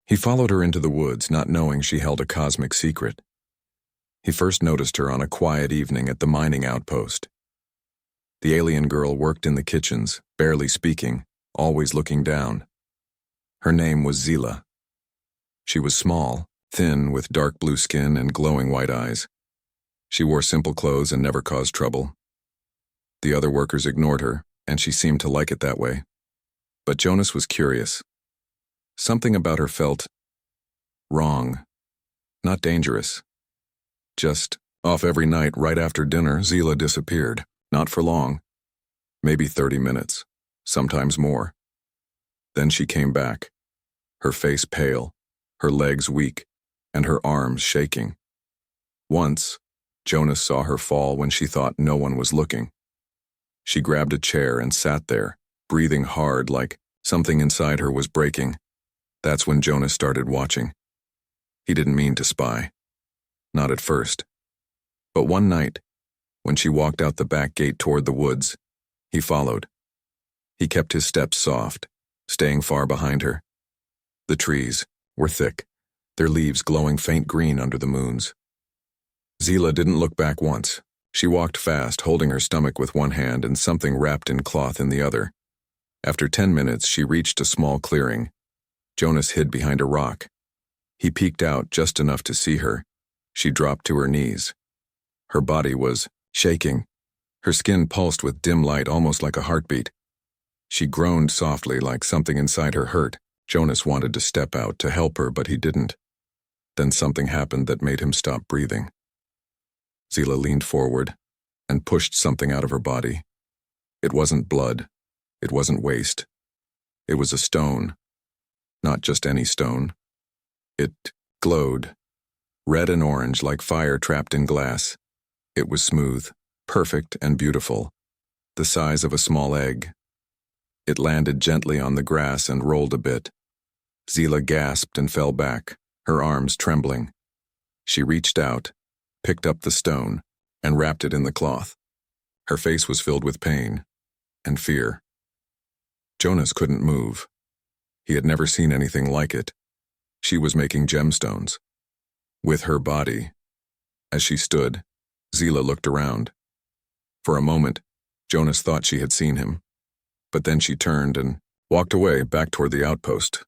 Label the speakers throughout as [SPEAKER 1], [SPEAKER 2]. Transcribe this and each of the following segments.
[SPEAKER 1] He followed her into the woods, not knowing she held a cosmic secret. He first noticed her on a quiet evening at the mining outpost. The alien girl worked in the kitchens, barely speaking, always looking down. Her name was Zela. She was small, thin, with dark blue skin and glowing white eyes. She wore simple clothes and never caused trouble. The other workers ignored her, and she seemed to like it that way. But Jonas was curious. Something about her felt wrong, not dangerous. Just off every night right after dinner, Zela disappeared, not for long, maybe 30 minutes, sometimes more. Then she came back, her face pale, her legs weak, and her arms shaking. Once, Jonas saw her fall when she thought no one was looking. She grabbed a chair and sat there, breathing hard like something inside her was breaking. That's when Jonas started watching. He didn't mean to spy. Not at first. But one night, when she walked out the back gate toward the woods, he followed. He kept his steps soft, staying far behind her. The trees were thick, their leaves glowing faint green under the moons. Zela didn't look back once. She walked fast, holding her stomach with one hand and something wrapped in cloth in the other. After 10 minutes, she reached a small clearing. Jonas hid behind a rock. He peeked out just enough to see her. She dropped to her knees. Her body was shaking. Her skin pulsed with dim light, almost like a heartbeat. She groaned softly, like something inside her hurt. Jonas wanted to step out to help her, but he didn't. Then something happened that made him stop breathing. Zela leaned forward and pushed something out of her body. It wasn't blood. It wasn't waste. It was a stone. Not just any stone. It glowed, red and orange like fire trapped in glass. It was smooth, perfect and beautiful, the size of a small egg. It landed gently on the grass and rolled a bit. Zela gasped and fell back, her arms trembling. She reached out, picked up the stone, and wrapped it in the cloth. Her face was filled with pain and fear. Jonas couldn't move. He had never seen anything like it. She was making gemstones. With her body. As she stood, Zela looked around. For a moment, Jonas thought she had seen him. But then she turned and walked away back toward the outpost.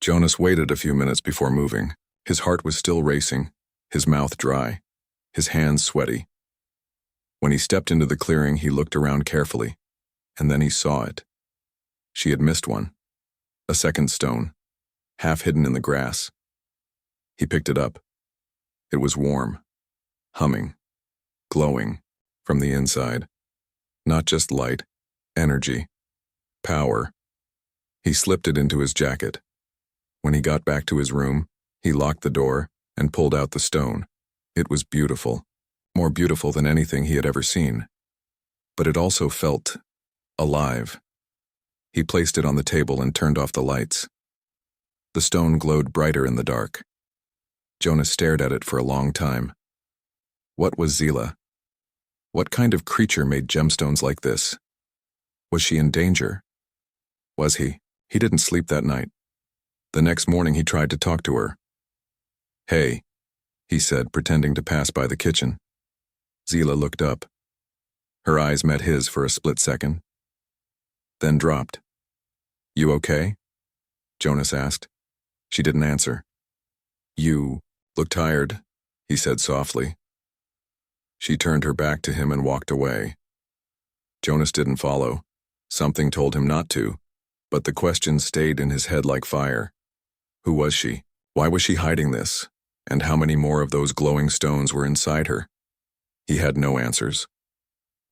[SPEAKER 1] Jonas waited a few minutes before moving. His heart was still racing, his mouth dry, his hands sweaty. When he stepped into the clearing, he looked around carefully, and then he saw it. She had missed one. A second stone, half hidden in the grass. He picked it up. It was warm, humming, glowing from the inside. Not just light, energy, power. He slipped it into his jacket. When he got back to his room, he locked the door and pulled out the stone. It was beautiful, more beautiful than anything he had ever seen. But it also felt alive. He placed it on the table and turned off the lights. The stone glowed brighter in the dark. Jonas stared at it for a long time. What was Zela? What kind of creature made gemstones like this? Was she in danger? Was he? He didn't sleep that night. The next morning he tried to talk to her. "Hey," he said, pretending to pass by the kitchen. Zela looked up. Her eyes met his for a split second, then dropped. "You okay?" Jonas asked. She didn't answer. "You look tired," he said softly. She turned her back to him and walked away. Jonas didn't follow. Something told him not to, but the question stayed in his head like fire. Who was she? Why was she hiding this? And how many more of those glowing stones were inside her? He had no answers.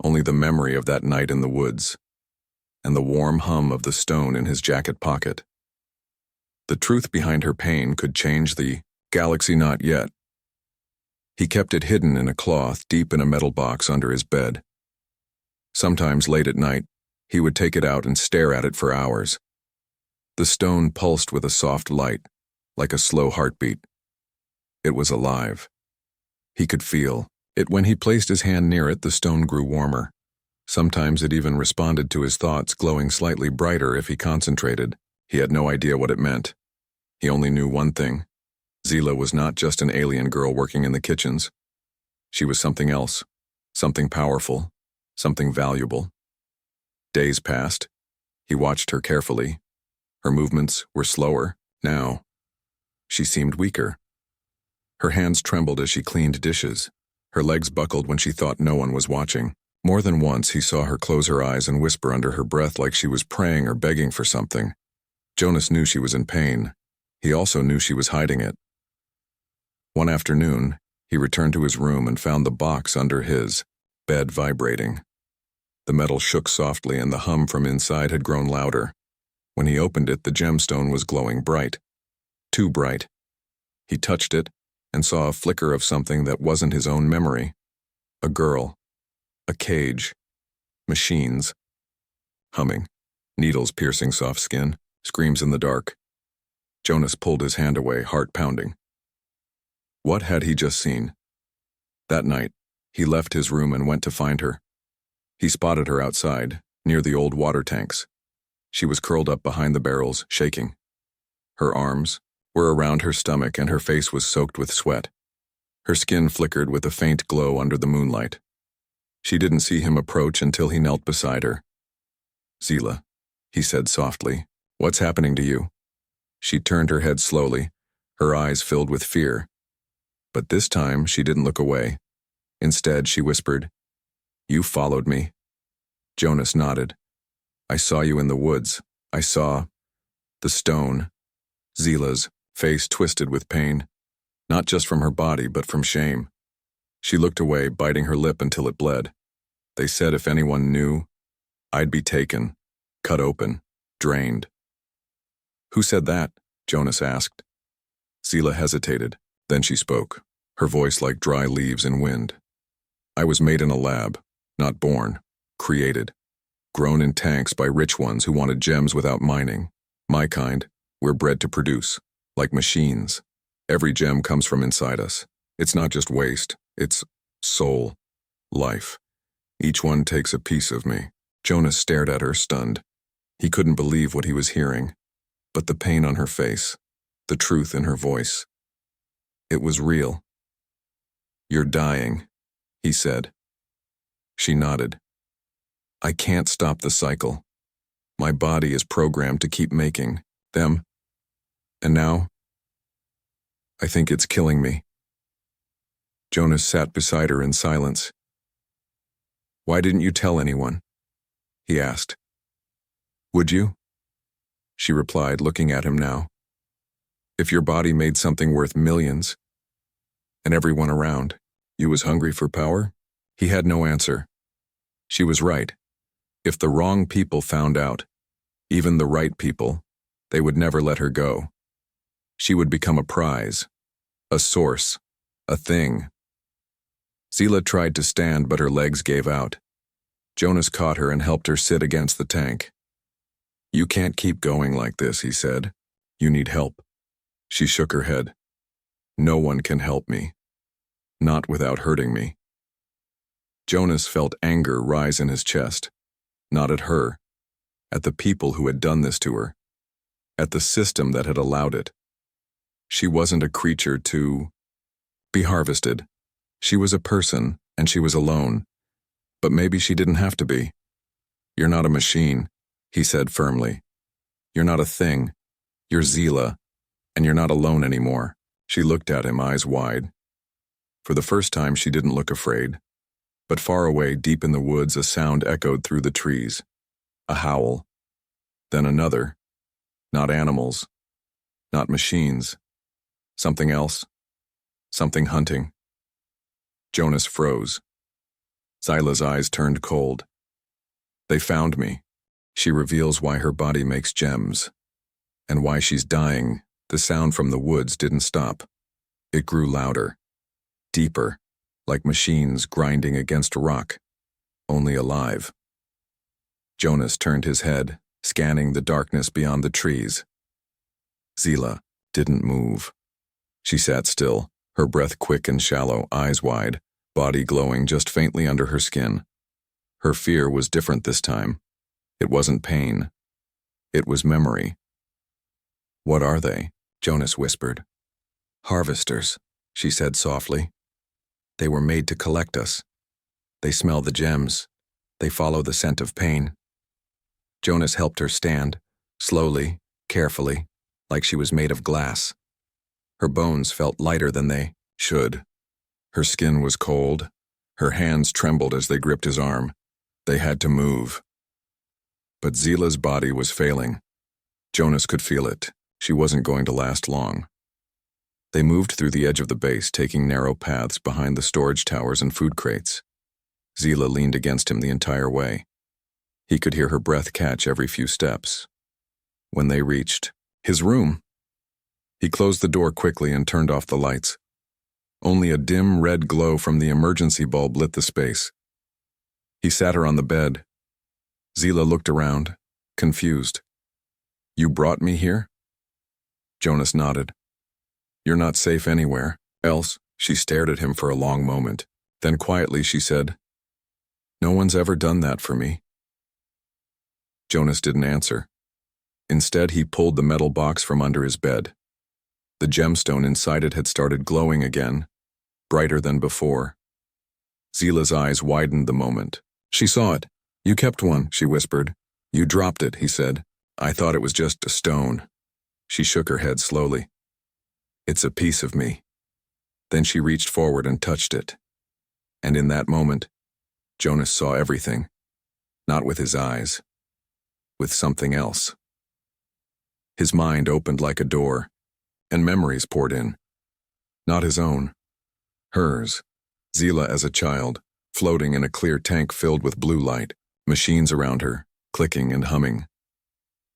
[SPEAKER 1] Only the memory of that night in the woods, and the warm hum of the stone in his jacket pocket. The truth behind her pain could change the galaxy, not yet. He kept it hidden in a cloth deep in a metal box under his bed. Sometimes late at night, he would take it out and stare at it for hours. The stone pulsed with a soft light, like a slow heartbeat. It was alive. He could feel it. When he placed his hand near it, the stone grew warmer. Sometimes it even responded to his thoughts, glowing slightly brighter if he concentrated. He had no idea what it meant. He only knew one thing. Zela was not just an alien girl working in the kitchens. She was something else, something powerful, something valuable. Days passed. He watched her carefully. Her movements were slower. Now, she seemed weaker. Her hands trembled as she cleaned dishes. Her legs buckled when she thought no one was watching. More than once, he saw her close her eyes and whisper under her breath like she was praying or begging for something. Jonas knew she was in pain. He also knew she was hiding it. One afternoon, he returned to his room and found the box under his bed vibrating. The metal shook softly and the hum from inside had grown louder. When he opened it, the gemstone was glowing bright. Too bright. He touched it and saw a flicker of something that wasn't his own memory. A girl. A cage. Machines. Humming. Needles piercing soft skin. Screams in the dark. Jonas pulled his hand away, heart pounding. What had he just seen? That night, he left his room and went to find her. He spotted her outside, near the old water tanks. She was curled up behind the barrels, shaking. Her arms were around her stomach and her face was soaked with sweat. Her skin flickered with a faint glow under the moonlight. She didn't see him approach until he knelt beside her. Zela, he said softly, what's happening to you? She turned her head slowly, her eyes filled with fear. But this time she didn't look away. Instead, she whispered, You followed me. Jonas nodded. I saw you in the woods. I saw the stone. Zela's face twisted with pain, not just from her body, but from shame. She looked away, biting her lip until it bled. They said if anyone knew, I'd be taken, cut open, drained. Who said that? Jonas asked. Zela hesitated. Then she spoke, her voice like dry leaves in wind. I was made in a lab, not born, created. Grown in tanks by rich ones who wanted gems without mining. My kind, we're bred to produce, like machines. Every gem comes from inside us. It's not just waste, it's soul, life. Each one takes a piece of me. Jonas stared at her, stunned. He couldn't believe what he was hearing. But the pain on her face, the truth in her voice. It was real. You're dying, he said. She nodded. I can't stop the cycle. My body is programmed to keep making them. And now, I think it's killing me. Jonas sat beside her in silence. Why didn't you tell anyone? He asked. Would you? She replied, looking at him now. If your body made something worth millions, and everyone around you was hungry for power? He had no answer. She was right. If the wrong people found out, even the right people, they would never let her go. She would become a prize, a source, a thing. Zela tried to stand, but her legs gave out. Jonas caught her and helped her sit against the tank. You can't keep going like this, he said. You need help. She shook her head. No one can help me. Not without hurting me. Jonas felt anger rise in his chest. Not at her. At the people who had done this to her. At the system that had allowed it. She wasn't a creature to be harvested. She was a person, and she was alone. But maybe she didn't have to be. You're not a machine, he said firmly. You're not a thing. You're Zela, and you're not alone anymore. She looked at him, eyes wide. For the first time, she didn't look afraid. But far away, deep in the woods, a sound echoed through the trees. A howl. Then another. Not animals. Not machines. Something else. Something hunting. Jonas froze. Zela's eyes turned cold. They found me. She reveals why her body makes gems. And why she's dying. The sound from the woods didn't stop. It grew louder. Deeper. Like machines grinding against rock. Only alive. Jonas turned his head, scanning the darkness beyond the trees. Zela didn't move. She sat still, her breath quick and shallow, eyes wide, body glowing just faintly under her skin. Her fear was different this time. It wasn't pain. It was memory. What are they? Jonas whispered. Harvesters, she said softly. They were made to collect us. They smell the gems. They follow the scent of pain. Jonas helped her stand, slowly, carefully, like she was made of glass. Her bones felt lighter than they should. Her skin was cold. Her hands trembled as they gripped his arm. They had to move. But Zela's body was failing. Jonas could feel it. She wasn't going to last long. They moved through the edge of the base, taking narrow paths behind the storage towers and food crates. Zela leaned against him the entire way. He could hear her breath catch every few steps. When they reached his room, he closed the door quickly and turned off the lights. Only a dim red glow from the emergency bulb lit the space. He sat her on the bed. Zela looked around, confused. You brought me here? Jonas nodded. You're not safe anywhere else. She stared at him for a long moment. Then quietly she said, No one's ever done that for me. Jonas didn't answer. Instead, he pulled the metal box from under his bed. The gemstone inside it had started glowing again, brighter than before. Zela's eyes widened the moment. She saw it. You kept one, she whispered. You dropped it, he said. I thought it was just a stone. She shook her head slowly. It's a piece of me. Then she reached forward and touched it. And in that moment, Jonas saw everything. Not with his eyes. With something else. His mind opened like a door, and memories poured in. Not his own. Hers. Zela as a child, floating in a clear tank filled with blue light, machines around her, clicking and humming.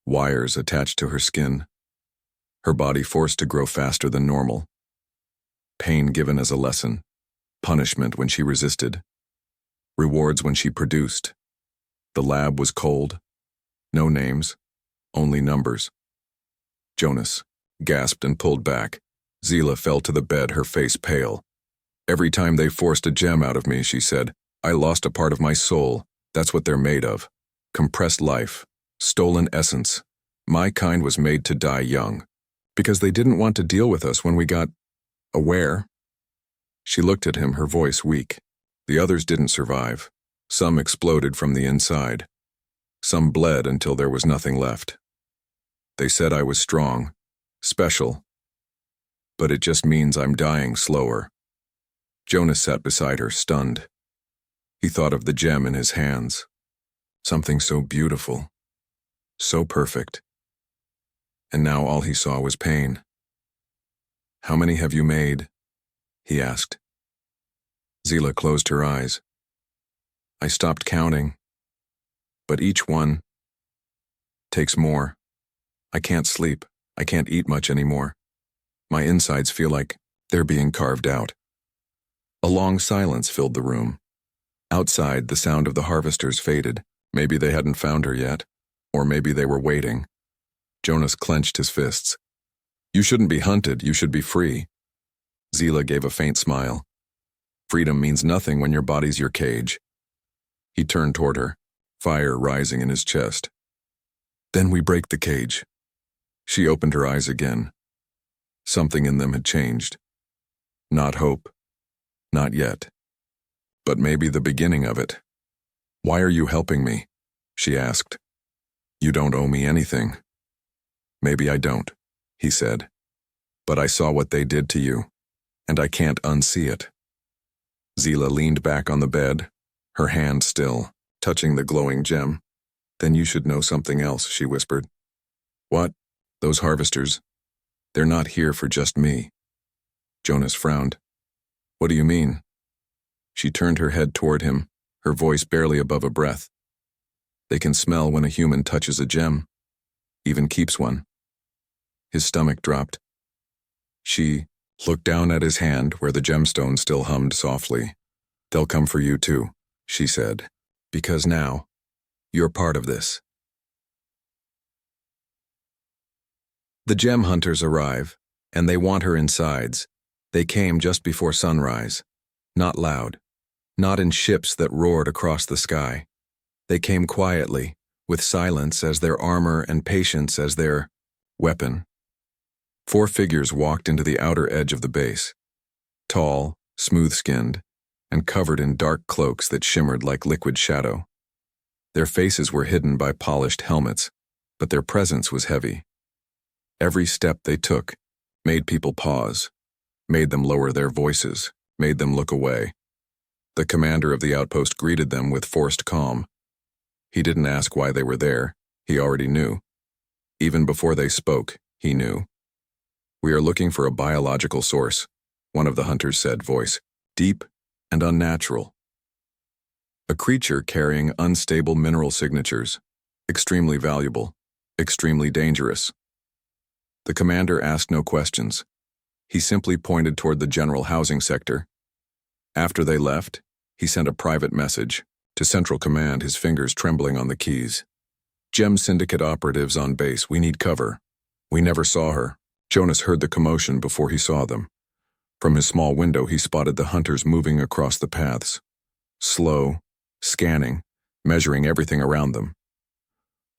[SPEAKER 1] Wires attached to her skin. Her body forced to grow faster than normal. Pain given as a lesson. Punishment when she resisted. Rewards when she produced. The lab was cold. No names, only numbers. Jonas gasped and pulled back. Zela fell to the bed, her face pale. Every time they forced a gem out of me, she said, I lost a part of my soul. That's what they're made of. Compressed life. Stolen essence. My kind was made to die young. Because they didn't want to deal with us when we got aware. She looked at him, her voice weak. The others didn't survive. Some exploded from the inside. Some bled until there was nothing left. They said I was strong, special. But it just means I'm dying slower. Jonas sat beside her, stunned. He thought of the gem in his hands. Something so beautiful. So perfect. And now all he saw was pain. How many have you made? He asked. Zela closed her eyes. I stopped counting. But each one takes more. I can't sleep. I can't eat much anymore. My insides feel like they're being carved out. A long silence filled the room. Outside, the sound of the harvesters faded. Maybe they hadn't found her yet. Or maybe they were waiting. Jonas clenched his fists. You shouldn't be hunted. You should be free. Zela gave a faint smile. Freedom means nothing when your body's your cage. He turned toward her, fire rising in his chest. Then we break the cage. She opened her eyes again. Something in them had changed. Not hope. Not yet. But maybe the beginning of it. Why are you helping me? She asked. You don't owe me anything. Maybe I don't, he said. But I saw what they did to you, and I can't unsee it. Zela leaned back on the bed, her hand still, touching the glowing gem. Then you should know something else, she whispered. What? Those harvesters? They're not here for just me. Jonas frowned. What do you mean? She turned her head toward him, her voice barely above a breath. They can smell when a human touches a gem, even keeps one. His stomach dropped. She looked down at his hand where the gemstone still hummed softly. They'll come for you too, she said, because now, you're part of this. The gem hunters arrive, and they want her insides. They came just before sunrise. Not loud. Not in ships that roared across the sky. They came quietly, with silence as their armor and patience as their weapon. 4 figures walked into the outer edge of the base, tall, smooth-skinned, and covered in dark cloaks that shimmered like liquid shadow. Their faces were hidden by polished helmets, but their presence was heavy. Every step they took made people pause, made them lower their voices, made them look away. The commander of the outpost greeted them with forced calm. He didn't ask why they were there. He already knew. Even before they spoke, he knew. "We are looking for a biological source," one of the hunters said, voice deep and unnatural. "A creature carrying unstable mineral signatures, extremely valuable, extremely dangerous." The commander asked no questions. He simply pointed toward the general housing sector. After they left, he sent a private message to Central Command, his fingers trembling on the keys. "Gem Syndicate operatives on base, we need cover. We never saw her." Jonas heard the commotion before he saw them. From his small window, he spotted the hunters moving across the paths. Slow, scanning, measuring everything around them.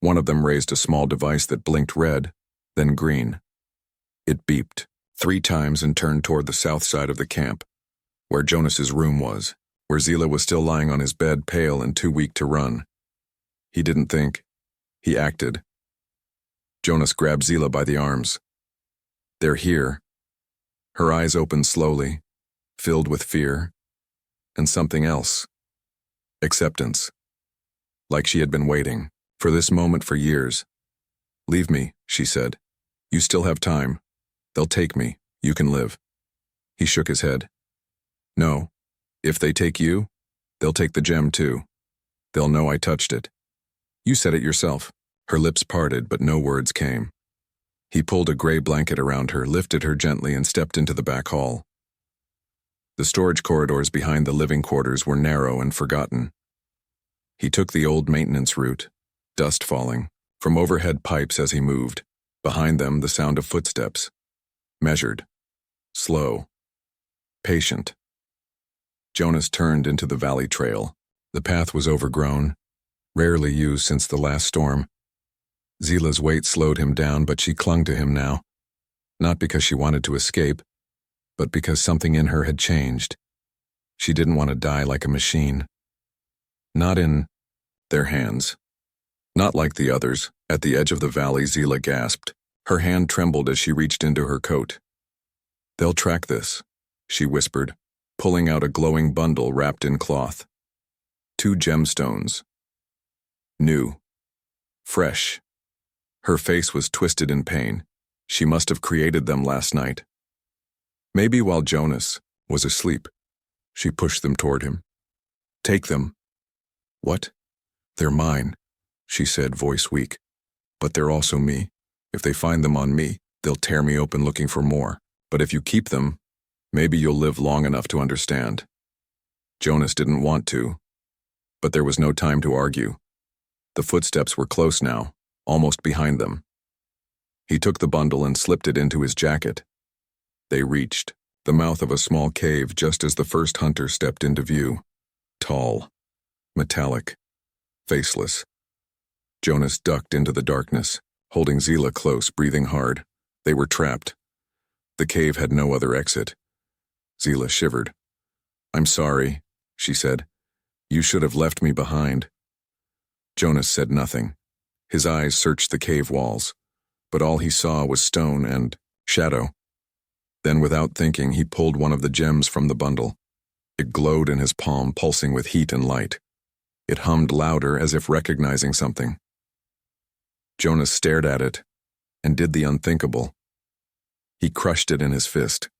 [SPEAKER 1] One of them raised a small device that blinked red, then green. It beeped 3 times and turned toward the south side of the camp, where Jonas's room was, where Zela was still lying on his bed, pale and too weak to run. He didn't think. He acted. Jonas grabbed Zela by the arms. "They're here." Her eyes opened slowly, filled with fear, and something else. Acceptance. Like she had been waiting for this moment for years. "Leave me," she said. "You still have time. They'll take me. You can live." He shook his head. "No. If they take you, they'll take the gem too. They'll know I touched it. You said it yourself." Her lips parted, but no words came. He pulled a gray blanket around her, lifted her gently, and stepped into the back hall. The storage corridors behind the living quarters were narrow and forgotten. He took the old maintenance route, dust falling from overhead pipes as he moved. Behind them, the sound of footsteps. Measured. Slow. Patient. Jonas turned into the valley trail. The path was overgrown, rarely used since the last storm. Zela's weight slowed him down, but she clung to him now. Not because she wanted to escape, but because something in her had changed. She didn't want to die like a machine. Not in their hands. Not like the others. At the edge of the valley, Zela gasped. Her hand trembled as she reached into her coat. "They'll track this," she whispered, pulling out a glowing bundle wrapped in cloth. 2 gemstones. New. Fresh. Her face was twisted in pain. She must have created them last night. Maybe while Jonas was asleep. She pushed them toward him. "Take them." "What?" "They're mine," she said, voice weak. "But they're also me. If they find them on me, they'll tear me open looking for more. But if you keep them, maybe you'll live long enough to understand." Jonas didn't want to, but there was no time to argue. The footsteps were close now, almost behind them. He took the bundle and slipped it into his jacket. They reached the mouth of a small cave just as the first hunter stepped into view. Tall, metallic, faceless. Jonas ducked into the darkness, holding Zela close, breathing hard. They were trapped. The cave had no other exit. Zela shivered. "I'm sorry," she said. "You should have left me behind." Jonas said nothing. His eyes searched the cave walls, but all he saw was stone and shadow. Then, without thinking, he pulled one of the gems from the bundle. It glowed in his palm, pulsing with heat and light. It hummed louder, as if recognizing something. Jonas stared at it and did the unthinkable. He crushed it in his fist.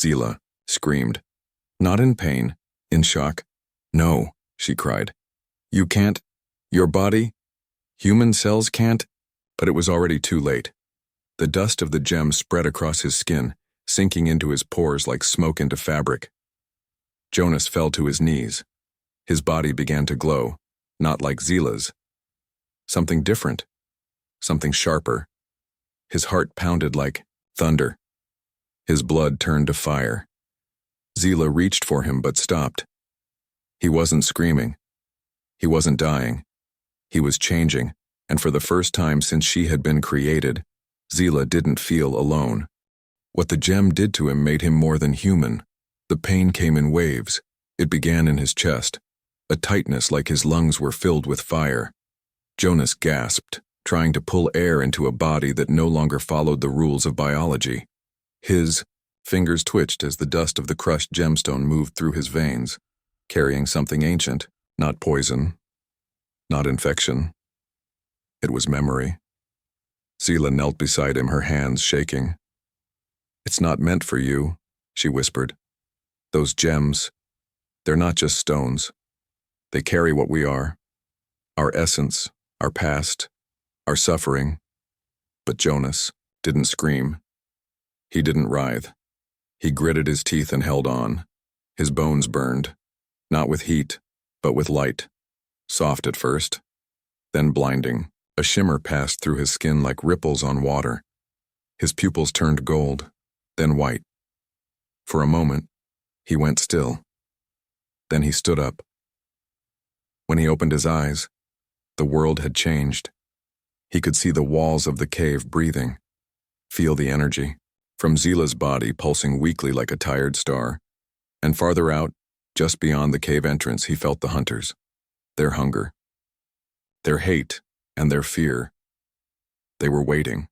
[SPEAKER 1] Zela screamed. Not in pain, in shock. "No," she cried. "You can't. Your body, human cells can't." But it was already too late. The dust of the gem spread across his skin, sinking into his pores like smoke into fabric. Jonas fell to his knees. His body began to glow, not like Zela's. Something different. Something sharper. His heart pounded like thunder. His blood turned to fire. Zela reached for him but stopped. He wasn't screaming. He wasn't dying. He was changing, and for the first time since she had been created, Zela didn't feel alone. What the gem did to him made him more than human. The pain came in waves. It began in his chest, a tightness like his lungs were filled with fire. Jonas gasped, trying to pull air into a body that no longer followed the rules of biology. His fingers twitched as the dust of the crushed gemstone moved through his veins, carrying something ancient, not poison, not infection. It was memory. Zela knelt beside him, her hands shaking. "It's not meant for you," she whispered. "Those gems, they're not just stones. They carry what we are, our essence, our past, our suffering." But Jonas didn't scream. He didn't writhe. He gritted his teeth and held on. His bones burned, not with heat, but with light. Soft at first, then blinding. A shimmer passed through his skin like ripples on water. His pupils turned gold, then white. For a moment, he went still. Then he stood up. When he opened his eyes, the world had changed. He could see the walls of the cave breathing, feel the energy from Zela's body pulsing weakly like a tired star. And farther out, just beyond the cave entrance, he felt the hunters, their hunger, their hate, and their fear. They were waiting,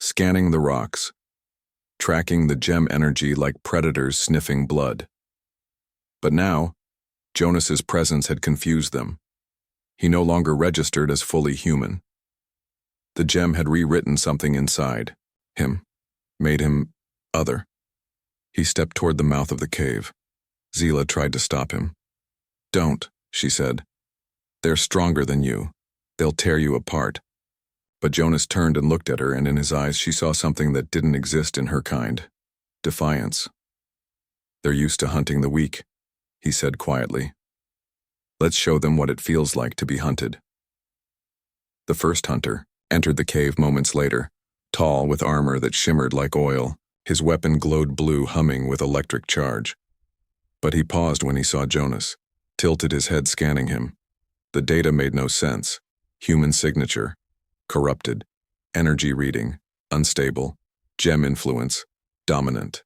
[SPEAKER 1] scanning the rocks, tracking the gem energy like predators sniffing blood. But now, Jonas's presence had confused them. He no longer registered as fully human. The gem had rewritten something inside him, made him other. He stepped toward the mouth of the cave. Zela tried to stop him. "Don't," she said. "They're stronger than you. They'll tear you apart." But Jonas turned and looked at her, and in his eyes she saw something that didn't exist in her kind. Defiance. "They're used to hunting the weak," he said quietly. "Let's show them what it feels like to be hunted." The first hunter entered the cave moments later, tall with armor that shimmered like oil. His weapon glowed blue, humming with electric charge. But he paused when he saw Jonas, tilted his head scanning him. The data made no sense. Human signature, corrupted. Energy reading, unstable. Gem influence, dominant.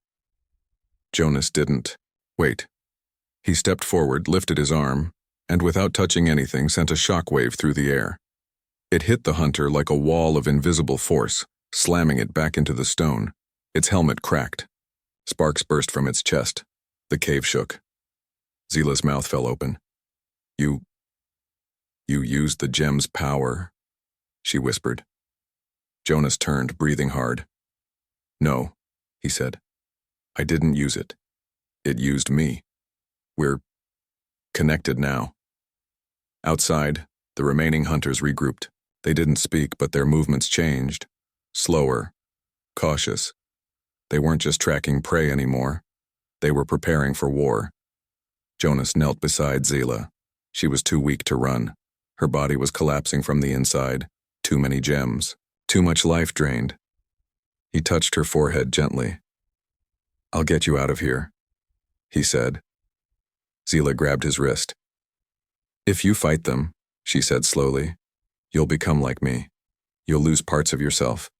[SPEAKER 1] Jonas didn't wait. He stepped forward, lifted his arm, and without touching anything sent a shockwave through the air. It hit the hunter like a wall of invisible force, slamming it back into the stone. Its helmet cracked. Sparks burst from its chest. The cave shook. Zela's mouth fell open. You used the gem's power," she whispered. Jonas turned, breathing hard. "No," he said. "I didn't use it. It used me. We're connected now." Outside, the remaining hunters regrouped. They didn't speak, but their movements changed. Slower, cautious. They weren't just tracking prey anymore. They were preparing for war. Jonas knelt beside Zela. She was too weak to run. Her body was collapsing from the inside. Too many gems. Too much life drained. He touched her forehead gently. "I'll get you out of here," he said. Zela grabbed his wrist. "If you fight them," she said slowly, "you'll become like me. You'll lose parts of yourself.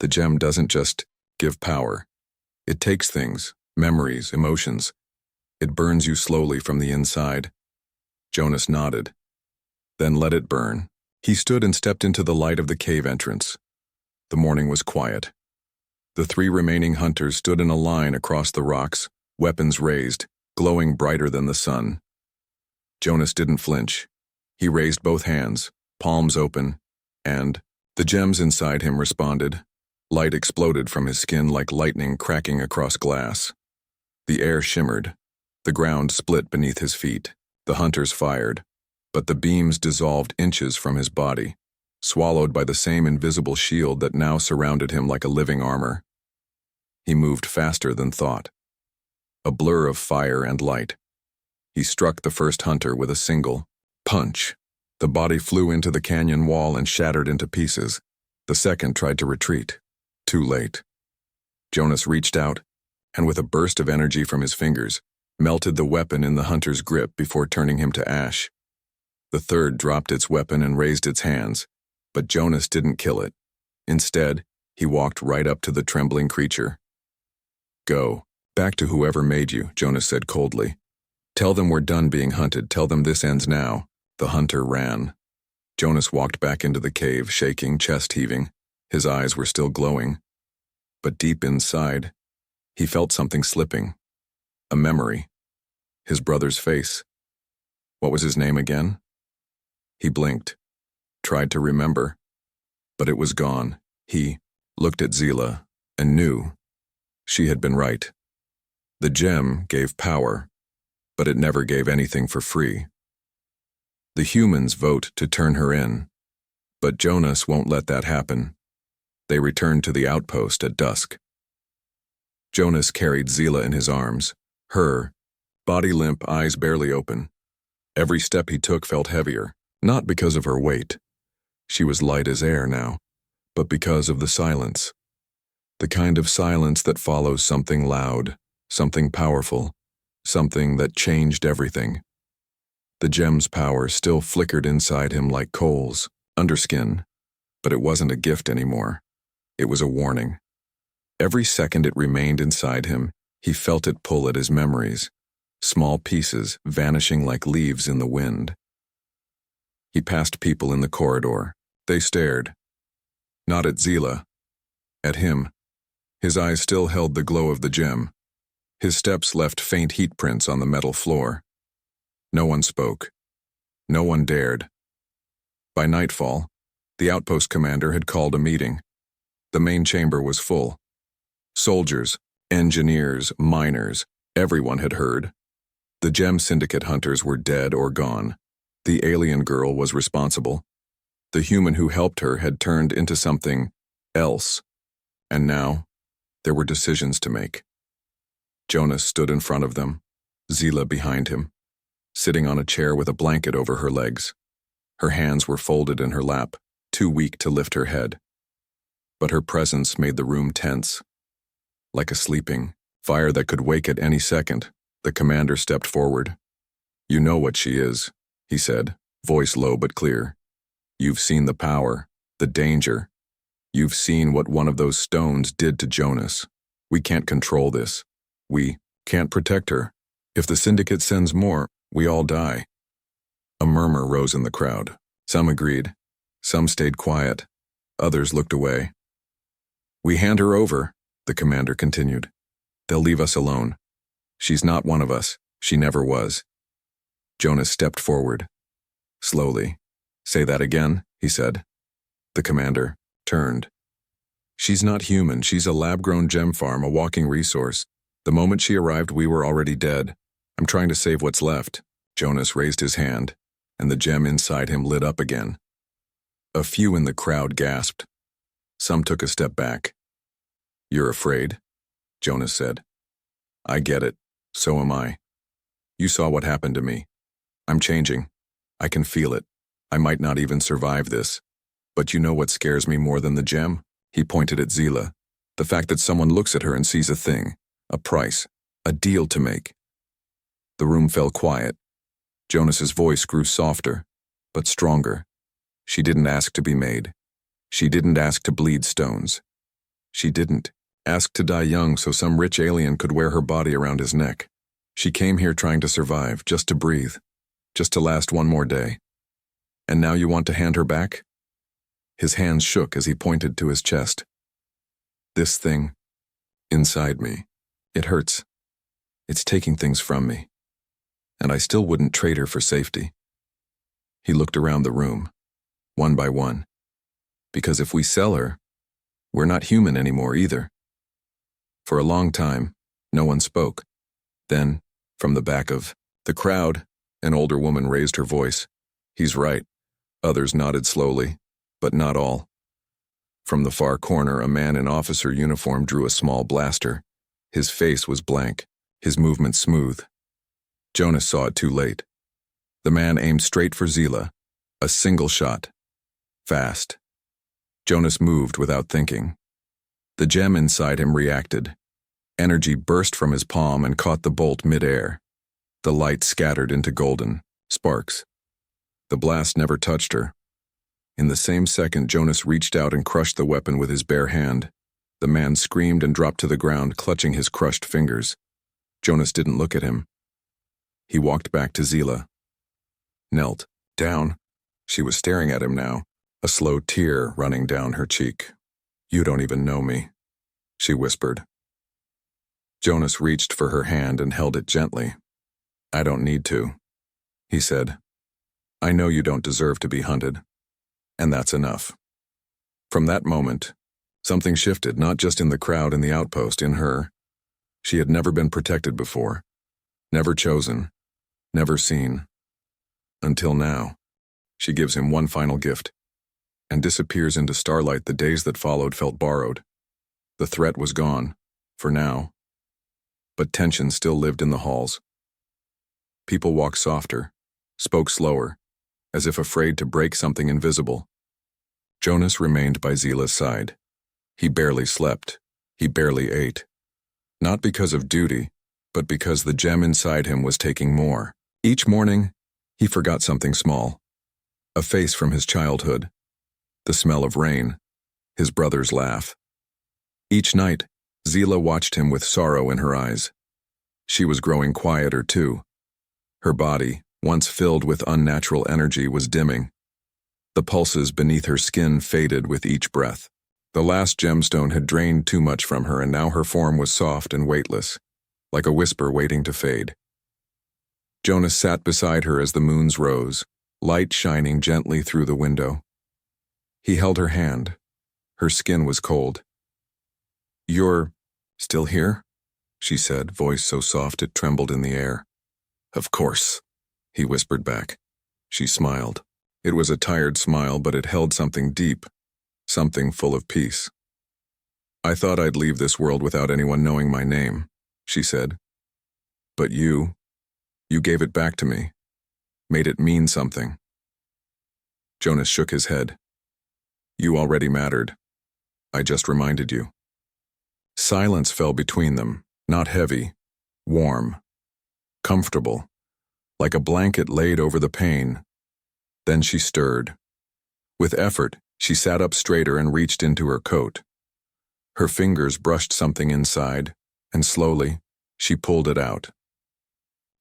[SPEAKER 1] The gem doesn't just give power. It takes things, memories, emotions. It burns you slowly from the inside." Jonas nodded. "Then let it burn." He stood and stepped into the light of the cave entrance. The morning was quiet. The 3 remaining hunters stood in a line across the rocks, weapons raised, glowing brighter than the sun. Jonas didn't flinch. He raised both hands, palms open, and the gems inside him responded. Light exploded from his skin like lightning cracking across glass. The air shimmered. The ground split beneath his feet. The hunters fired, but the beams dissolved inches from his body, swallowed by the same invisible shield that now surrounded him like a living armor. He moved faster than thought. A blur of fire and light. He struck the first hunter with a single punch. The body flew into the canyon wall and shattered into pieces. The second tried to retreat. Too late. Jonas reached out, and with a burst of energy from his fingers, melted the weapon in the hunter's grip before turning him to ash. The third dropped its weapon and raised its hands, but Jonas didn't kill it. Instead, he walked right up to the trembling creature. "Go. Back to whoever made you," Jonas said coldly. "Tell them we're done being hunted. Tell them this ends now." The hunter ran. Jonas walked back into the cave, shaking, chest heaving. His eyes were still glowing. But deep inside, he felt something slipping. A memory. His brother's face. What was his name again? He blinked, tried to remember, but it was gone. He looked at Zela and knew she had been right. The gem gave power, but it never gave anything for free. The humans vote to turn her in, but Jonas won't let that happen. They returned to the outpost at dusk. Jonas carried Zela in his arms, her, body limp, eyes barely open. Every step he took felt heavier, not because of her weight. She was light as air now, but because of the silence. The kind of silence that follows something loud, something powerful, something that changed everything. The gem's power still flickered inside him like coals, underskin, but it wasn't a gift anymore. It was a warning. Every second it remained inside him, he felt it pull at his memories, small pieces vanishing like leaves in the wind. He passed people in the corridor. They stared. Not at Zela. At him. His eyes still held the glow of the gem. His steps left faint heat prints on the metal floor. No one spoke. No one dared. By nightfall, the outpost commander had called a meeting. The main chamber was full. Soldiers, engineers, miners, everyone had heard. The gem syndicate hunters were dead or gone. The alien girl was responsible. The human who helped her had turned into something else. And now, there were decisions to make. Jonas stood in front of them, Zela behind him, sitting on a chair with a blanket over her legs. Her hands were folded in her lap, too weak to lift her head. But her presence made the room tense. Like a sleeping fire that could wake at any second, the commander stepped forward. "You know what she is," he said, voice low but clear. "You've seen the power, the danger. You've seen what one of those stones did to Jonas. We can't control this. We can't protect her. If the syndicate sends more, we all die." A murmur rose in the crowd. Some agreed. Some stayed quiet. Others looked away. "We hand her over," the commander continued. "They'll leave us alone. She's not one of us. She never was." Jonas stepped forward. Slowly. "Say that again," he said. The commander turned. "She's not human. She's a lab-grown gem farm, a walking resource. The moment she arrived, we were already dead. I'm trying to save what's left." Jonas raised his hand, and the gem inside him lit up again. A few in the crowd gasped. Some took a step back. "You're afraid?" Jonas said. "I get it. So am I. You saw what happened to me. I'm changing. I can feel it. I might not even survive this. But you know what scares me more than the gem?" He pointed at Zela. "The fact that someone looks at her and sees a thing, a price, a deal to make." The room fell quiet. Jonas's voice grew softer, but stronger. She didn't ask to be made. She didn't ask to bleed stones. She didn't ask to die young so some rich alien could wear her body around his neck. She came here trying to survive, just to breathe, just to last one more day. And now you want to hand her back? His hands shook as he pointed to his chest. "This thing, inside me, it hurts. It's taking things from me. And I still wouldn't trade her for safety." He looked around the room, one by one. "Because if we sell her, we're not human anymore either." For a long time, no one spoke. Then, from the back of the crowd, an older woman raised her voice. "He's right." Others nodded slowly, but not all. From the far corner, a man in officer uniform drew a small blaster. His face was blank, his movements smooth. Jonas saw it too late. The man aimed straight for Zela. A single shot. Fast. Jonas moved without thinking. The gem inside him reacted. Energy burst from his palm and caught the bolt mid-air. The light scattered into golden sparks. The blast never touched her. In the same second, Jonas reached out and crushed the weapon with his bare hand. The man screamed and dropped to the ground, clutching his crushed fingers. Jonas didn't look at him. He walked back to Zela. Knelt down. She was staring at him now, a slow tear running down her cheek. "You don't even know me," she whispered. Jonas reached for her hand and held it gently. "I don't need to," he said. "I know you don't deserve to be hunted, and that's enough." From that moment, something shifted, not just in the crowd in the outpost, in her. She had never been protected before, never chosen, never seen. Until now, she gives him one final gift and disappears into starlight. The days that followed felt borrowed. The threat was gone, for now. But tension still lived in the halls. People walked softer, spoke slower, as if afraid to break something invisible. Jonas remained by Zela's side. He barely slept. He barely ate. Not because of duty, but because the gem inside him was taking more. Each morning, he forgot something small. A face from his childhood. The smell of rain. His brother's laugh. Each night, Zela watched him with sorrow in her eyes. She was growing quieter too. Her body, once filled with unnatural energy, was dimming. The pulses beneath her skin faded with each breath. The last gemstone had drained too much from her, and now her form was soft and weightless, like a whisper waiting to fade. Jonas sat beside her as the moons rose, light shining gently through the window. He held her hand. Her skin was cold. "You're still here?" she said, voice so soft it trembled in the air. "Of course," he whispered back. She smiled. It was a tired smile, but it held something deep, something full of peace. "I thought I'd leave this world without anyone knowing my name," she said. "But you gave it back to me, made it mean something." Jonas shook his head. "You already mattered. I just reminded you." Silence fell between them, not heavy, warm, comfortable, like a blanket laid over the pain. Then she stirred. With effort, she sat up straighter and reached into her coat. Her fingers brushed something inside, and slowly, she pulled it out.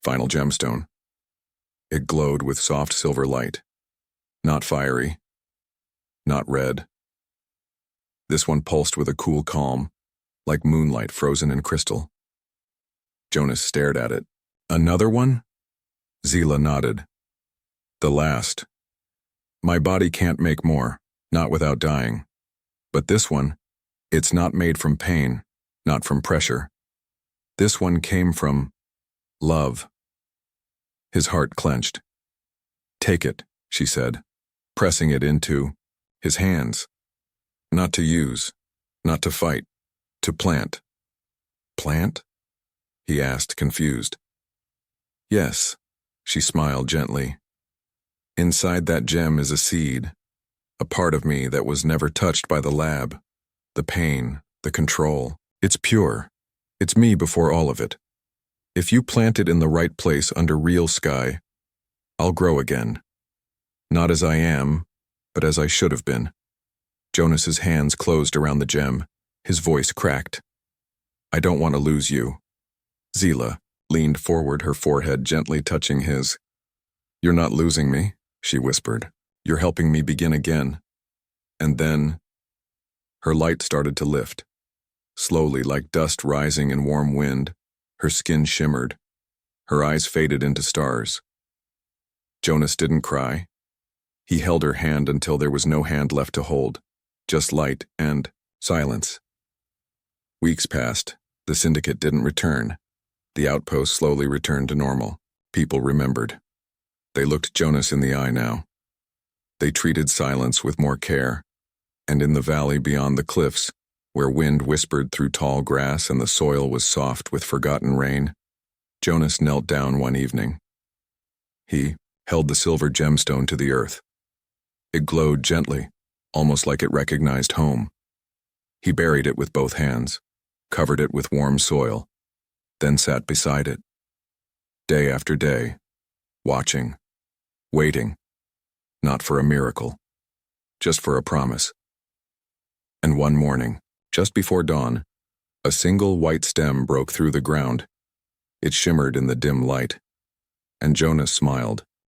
[SPEAKER 1] Final gemstone. It glowed with soft silver light. Not fiery. Not red. This one pulsed with a cool calm, like moonlight frozen in crystal. Jonas stared at it. "Another one?" Zela nodded. "The last. My body can't make more, not without dying. But this one, it's not made from pain, not from pressure. This one came from love." His heart clenched. "Take it," she said, pressing it into his hands. "Not to use, not to fight, to plant." "Plant?" he asked, confused. "Yes," she smiled gently. "Inside that gem is a seed, a part of me that was never touched by the lab, the pain, the control. It's pure. It's me before all of it. If you plant it in the right place under real sky, I'll grow again. Not as I am, but as I should have been." Jonas's hands closed around the gem. His voice cracked. "I don't want to lose you." Zela leaned forward, her forehead gently touching his. "You're not losing me," she whispered. "You're helping me begin again." And then, her light started to lift. Slowly, like dust rising in warm wind, her skin shimmered. Her eyes faded into stars. Jonas didn't cry. He held her hand until there was no hand left to hold, just light and silence. Weeks passed. The syndicate didn't return. The outpost slowly returned to normal. People remembered. They looked Jonas in the eye now. They treated silence with more care. And in the valley beyond the cliffs, where wind whispered through tall grass and the soil was soft with forgotten rain, Jonas knelt down one evening. He held the silver gemstone to the earth. It glowed gently, almost like it recognized home. He buried it with both hands, covered it with warm soil, then sat beside it. Day after day, watching, waiting, not for a miracle, just for a promise. And one morning, just before dawn, a single white stem broke through the ground. It shimmered in the dim light, and Jonas smiled.